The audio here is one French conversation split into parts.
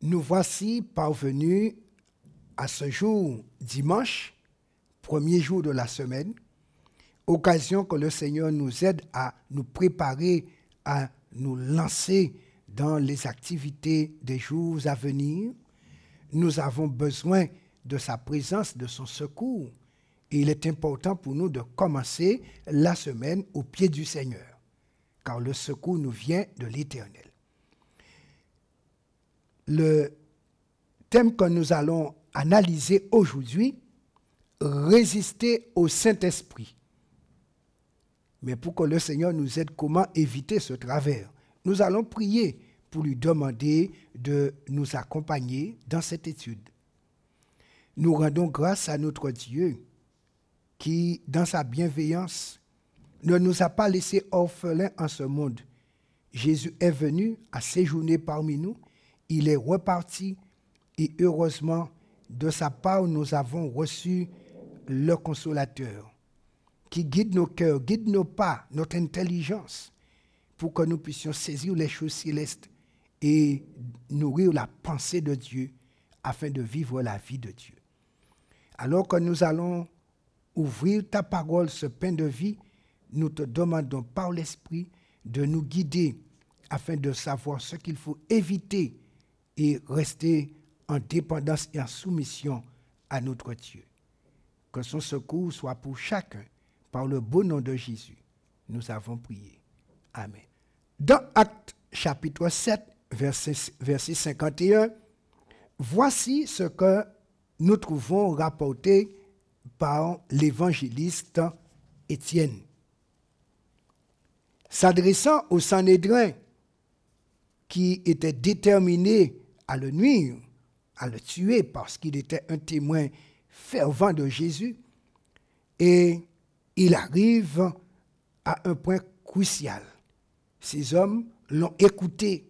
Nous voici parvenus à ce jour, dimanche, premier jour de la semaine, occasion que le Seigneur nous aide à nous préparer, à nous lancer dans les activités des jours à venir. Nous avons besoin de sa présence, de son secours. Et il est important pour nous de commencer la semaine au pied du Seigneur, car le secours nous vient de l'Éternel. Le thème que nous allons analyser aujourd'hui, résister au Saint-Esprit. Mais pour que le Seigneur nous aide, comment éviter ce travers? Nous allons prier pour lui demander de nous accompagner dans cette étude. Nous rendons grâce à notre Dieu qui, dans sa bienveillance, ne nous a pas laissés orphelins en ce monde. Jésus est venu à séjourner parmi nous. Il est reparti et heureusement, de sa part, nous avons reçu le Consolateur qui guide nos cœurs, guide nos pas, notre intelligence pour que nous puissions saisir les choses célestes et nourrir la pensée de Dieu afin de vivre la vie de Dieu. Alors que nous allons ouvrir ta parole, ce pain de vie, nous te demandons par l'Esprit de nous guider afin de savoir ce qu'il faut éviter et rester en dépendance et en soumission à notre Dieu. Que son secours soit pour chacun, par le beau nom de Jésus. Nous avons prié. Amen. Dans Actes chapitre 7, verset 51, voici ce que nous trouvons rapporté par l'évangéliste Étienne. S'adressant au Sanhédrin, qui était déterminé à le nuire, à le tuer parce qu'il était un témoin fervent de Jésus, et il arrive à un point crucial. Ces hommes l'ont écouté,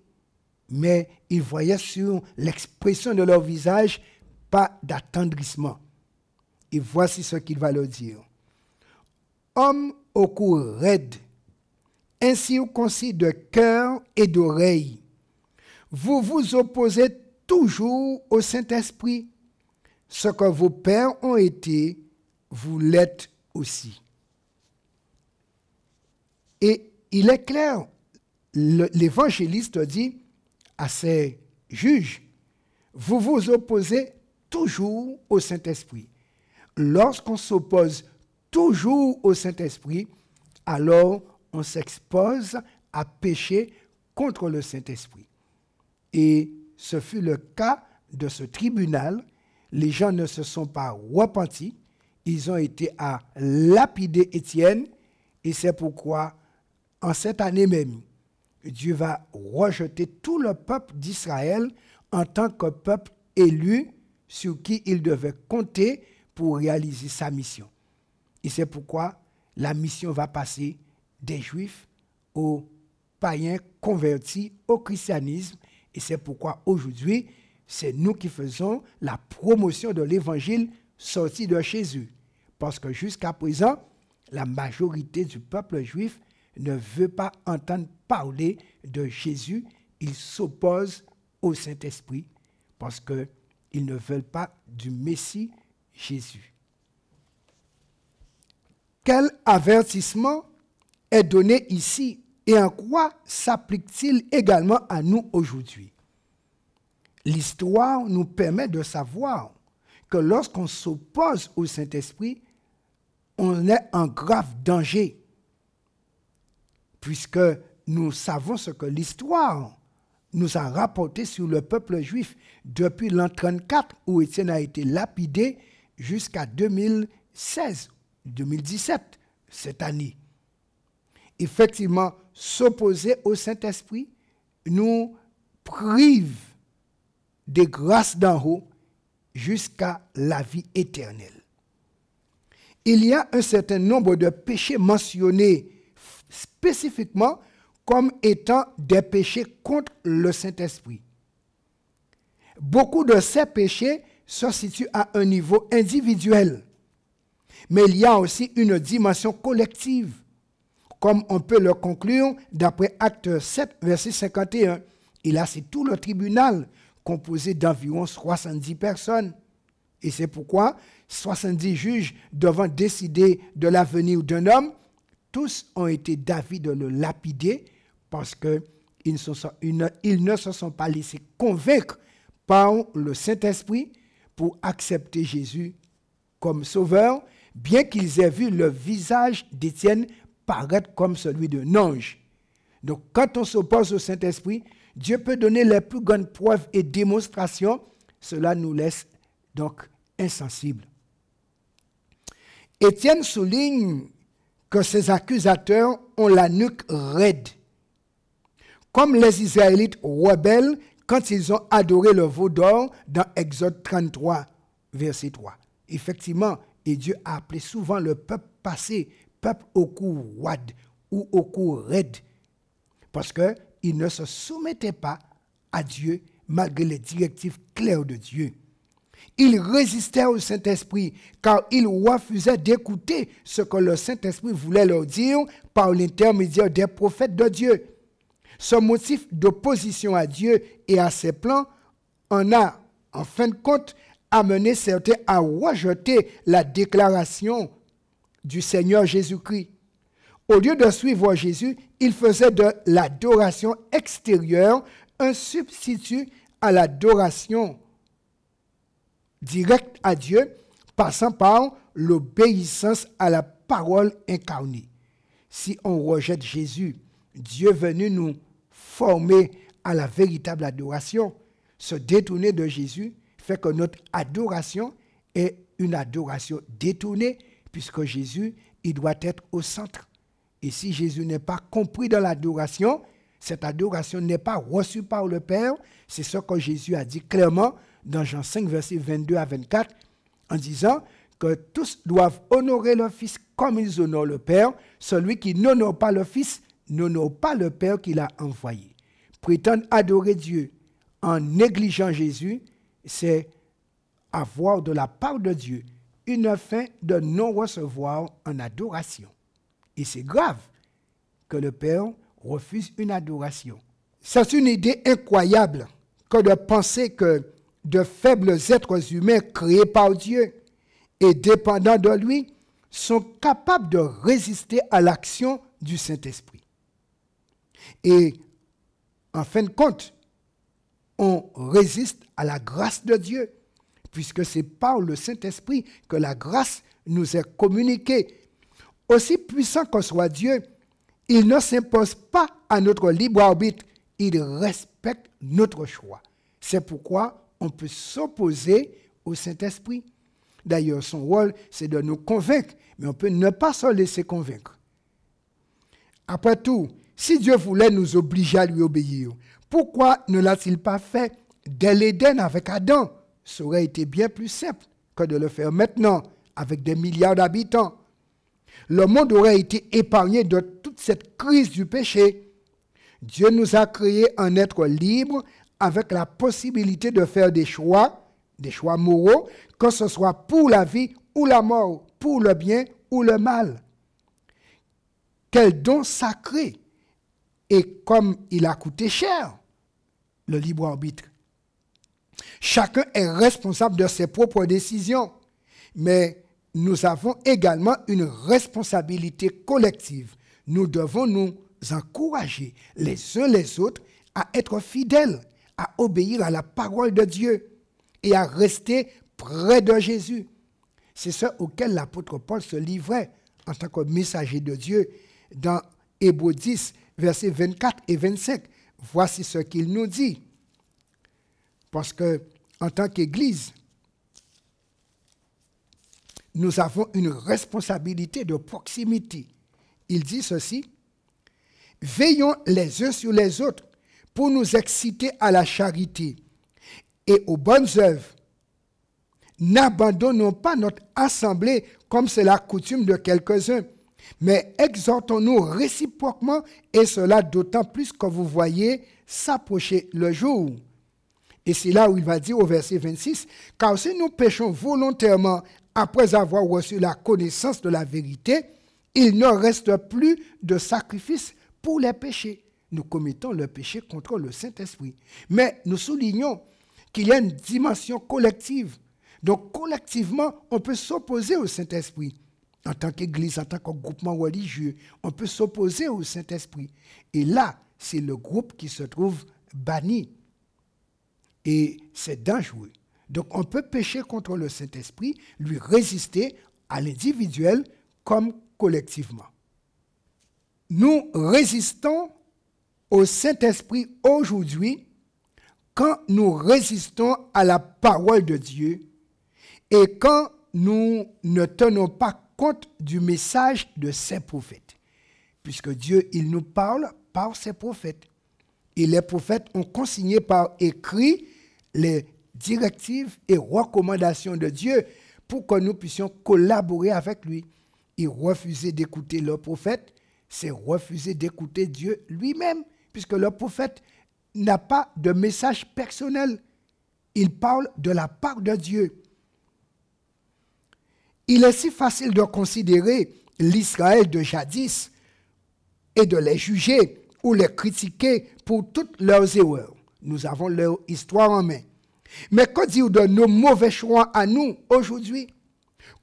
mais ils voyaient sur l'expression de leur visage pas d'attendrissement. Et voici ce qu'il va leur dire. Hommes au cou raide, incirconcis de cœur et d'oreille, vous vous opposez toujours au Saint-Esprit. Ce que vos pères ont été, vous l'êtes aussi. Et il est clair, l'évangéliste dit à ses juges, vous vous opposez toujours au Saint-Esprit. Lorsqu'on s'oppose toujours au Saint-Esprit, alors on s'expose à pécher contre le Saint-Esprit. Et ce fut le cas de ce tribunal. Les gens ne se sont pas repentis. Ils ont été à lapider Étienne. Et c'est pourquoi, en cette année même, Dieu va rejeter tout le peuple d'Israël en tant que peuple élu sur qui il devait compter pour réaliser sa mission. Et c'est pourquoi la mission va passer des Juifs aux païens convertis au christianisme. Et c'est pourquoi aujourd'hui, c'est nous qui faisons la promotion de l'évangile sorti de Jésus. Parce que jusqu'à présent, la majorité du peuple juif ne veut pas entendre parler de Jésus. Ils s'opposent au Saint-Esprit parce qu'ils ne veulent pas du Messie Jésus. Quel avertissement est donné ici et en quoi s'applique-t-il également à nous aujourd'hui? L'histoire nous permet de savoir que lorsqu'on s'oppose au Saint-Esprit, on est en grave danger, puisque nous savons ce que l'histoire nous a rapporté sur le peuple juif depuis l'an 34, où Étienne a été lapidé, jusqu'à 2016, 2017, cette année. Effectivement, s'opposer au Saint-Esprit nous prive des grâces d'en haut jusqu'à la vie éternelle. Il y a un certain nombre de péchés mentionnés spécifiquement comme étant des péchés contre le Saint-Esprit. Beaucoup de ces péchés se situent à un niveau individuel, mais il y a aussi une dimension collective, comme on peut le conclure d'après Actes 7, verset 51. Et là, c'est tout le tribunal composé d'environ 70 personnes. Et c'est pourquoi 70 juges devant décider de l'avenir d'un homme, tous ont été d'avis de le lapider parce qu'ils ne se sont pas laissés convaincre par le Saint-Esprit pour accepter Jésus comme sauveur, bien qu'ils aient vu le visage d'Étienne paraître comme celui d'un ange. Donc, quand on s'oppose au Saint-Esprit, Dieu peut donner les plus grandes preuves et démonstrations. Cela nous laisse donc insensibles. Étienne souligne que ses accusateurs ont la nuque raide, comme les Israélites rebelles quand ils ont adoré le veau d'or dans Exode 33, verset 3. Effectivement, et Dieu a appelé souvent le peuple passé, peuple au cou roide ou au cou raide, parce qu'ils ne se soumettaient pas à Dieu malgré les directives claires de Dieu. Ils résistaient au Saint-Esprit car ils refusaient d'écouter ce que le Saint-Esprit voulait leur dire par l'intermédiaire des prophètes de Dieu. Ce motif d'opposition à Dieu et à ses plans en a, en fin de compte, amené certains à rejeter la déclaration du Seigneur Jésus-Christ. Au lieu de suivre Jésus, ils faisaient de l'adoration extérieure un substitut à l'adoration directe à Dieu, passant par l'obéissance à la parole incarnée. Si on rejette Jésus, Dieu venu nous former à la véritable adoration, se détourner de Jésus fait que notre adoration est une adoration détournée, puisque Jésus, il doit être au centre. Et si Jésus n'est pas compris dans l'adoration, cette adoration n'est pas reçue par le Père. C'est ce que Jésus a dit clairement dans Jean 5, versets 22 à 24, en disant que tous doivent honorer le Fils comme ils honorent le Père. Celui qui n'honore pas le Fils n'honore pas le Père qui l'a envoyé. Prétendre adorer Dieu en négligeant Jésus, c'est avoir de la part de Dieu une fin de non-recevoir en adoration. Et c'est grave que le Père refuse une adoration. C'est une idée incroyable que de penser que de faibles êtres humains créés par Dieu et dépendants de lui sont capables de résister à l'action du Saint-Esprit. Et en fin de compte, on résiste à la grâce de Dieu, puisque c'est par le Saint-Esprit que la grâce nous est communiquée. Aussi puissant que soit Dieu, il ne s'impose pas à notre libre arbitre, il respecte notre choix. C'est pourquoi on peut s'opposer au Saint-Esprit. D'ailleurs, son rôle, c'est de nous convaincre, mais on peut ne pas se laisser convaincre. Après tout, si Dieu voulait nous obliger à lui obéir, pourquoi ne l'a-t-il pas fait dès l'Éden avec Adam? Ça aurait été bien plus simple que de le faire maintenant avec des milliards d'habitants. Le monde aurait été épargné de toute cette crise du péché. Dieu nous a créés un être libre avec la possibilité de faire des choix moraux, que ce soit pour la vie ou la mort, pour le bien ou le mal. Quel don sacré! Et comme il a coûté cher, le libre arbitre. Chacun est responsable de ses propres décisions, mais nous avons également une responsabilité collective. Nous devons nous encourager les uns les autres à être fidèles, à obéir à la parole de Dieu et à rester près de Jésus. C'est ce auquel l'apôtre Paul se livrait en tant que messager de Dieu dans Hébreux 10, versets 24 et 25. Voici ce qu'il nous dit. Parce que en tant qu'Église, nous avons une responsabilité de proximité. Il dit ceci: veillons les uns sur les autres pour nous exciter à la charité et aux bonnes œuvres. N'abandonnons pas notre assemblée comme c'est la coutume de quelques-uns, mais exhortons-nous réciproquement, et cela d'autant plus que vous voyez s'approcher le jour. Et c'est là où il va dire au verset 26, « Car si nous péchons volontairement après avoir reçu la connaissance de la vérité, il ne reste plus de sacrifice pour les péchés. » Nous commettons le péché contre le Saint-Esprit. Mais nous soulignons, qu'il y a une dimension collective. Donc, collectivement, on peut s'opposer au Saint-Esprit. En tant qu'Église, en tant que groupement religieux, on peut s'opposer au Saint-Esprit. Et là, c'est le groupe qui se trouve banni. Et c'est dangereux. Donc, on peut pécher contre le Saint-Esprit, lui résister à l'individuel comme collectivement. Nous résistons au Saint-Esprit aujourd'hui quand nous résistons à la parole de Dieu et quand nous ne tenons pas compte du message de ses prophètes. Puisque Dieu, il nous parle par ses prophètes. Et les prophètes ont consigné par écrit les directives et recommandations de Dieu pour que nous puissions collaborer avec lui. Et refuser d'écouter leurs prophètes, c'est refuser d'écouter Dieu lui-même, puisque le prophète n'a pas de message personnel. Il parle de la part de Dieu. Il est si facile de considérer l'Israël de jadis et de les juger ou les critiquer pour toutes leurs erreurs. Nous avons leur histoire en main. Mais que dire de nos mauvais choix à nous aujourd'hui?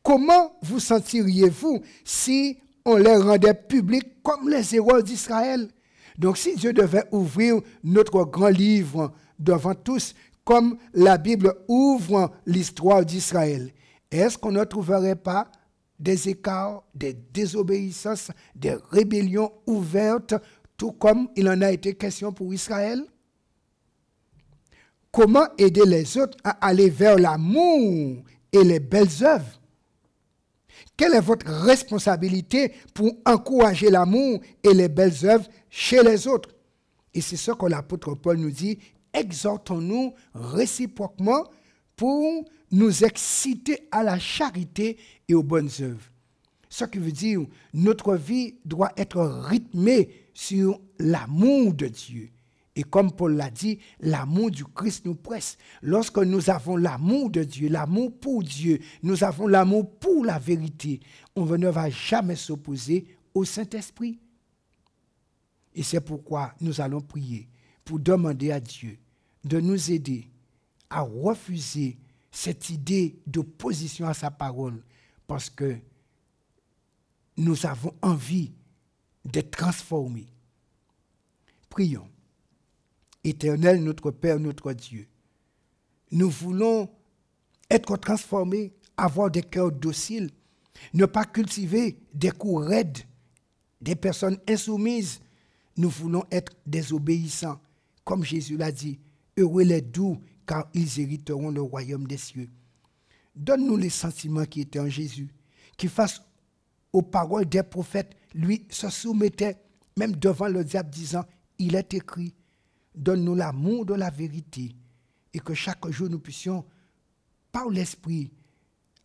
Comment vous sentiriez-vous si on les rendait publics comme les erreurs d'Israël? Donc si Dieu devait ouvrir notre grand livre devant tous, comme la Bible ouvre l'histoire d'Israël, est-ce qu'on ne trouverait pas des écarts, des désobéissances, des rébellions ouvertes, tout comme il en a été question pour Israël? Comment aider les autres à aller vers l'amour et les belles œuvres? Quelle est votre responsabilité pour encourager l'amour et les belles œuvres chez les autres? Et c'est ce que l'apôtre Paul nous dit, exhortons-nous réciproquement pour nous exciter à la charité et aux bonnes œuvres. Ce qui veut dire, notre vie doit être rythmée sur l'amour de Dieu. Et comme Paul l'a dit, l'amour du Christ nous presse. Lorsque nous avons l'amour de Dieu, l'amour pour Dieu, nous avons l'amour pour la vérité, on ne va jamais s'opposer au Saint-Esprit. Et c'est pourquoi nous allons prier pour demander à Dieu de nous aider à refuser cette idée d'opposition à sa parole, parce que nous avons envie d'être transformés. Prions. Éternel, notre Père, notre Dieu, nous voulons être transformés, avoir des cœurs dociles, ne pas cultiver des coups raides, des personnes insoumises. Nous voulons être des obéissants, comme Jésus l'a dit, heureux les doux, car ils hériteront le royaume des cieux. Donne-nous les sentiments qui étaient en Jésus, qui face aux paroles des prophètes, lui se soumettait même devant le diable, disant, il est écrit. Donne-nous l'amour de la vérité et que chaque jour nous puissions, par l'Esprit,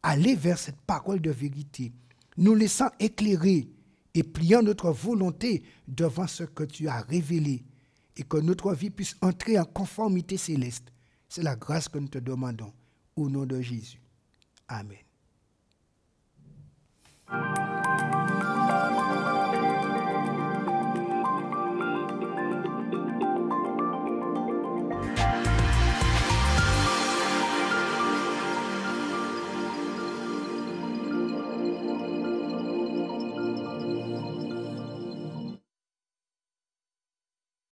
aller vers cette parole de vérité, nous laissant éclairer et pliant notre volonté devant ce que tu as révélé et que notre vie puisse entrer en conformité céleste. C'est la grâce que nous te demandons au nom de Jésus. Amen.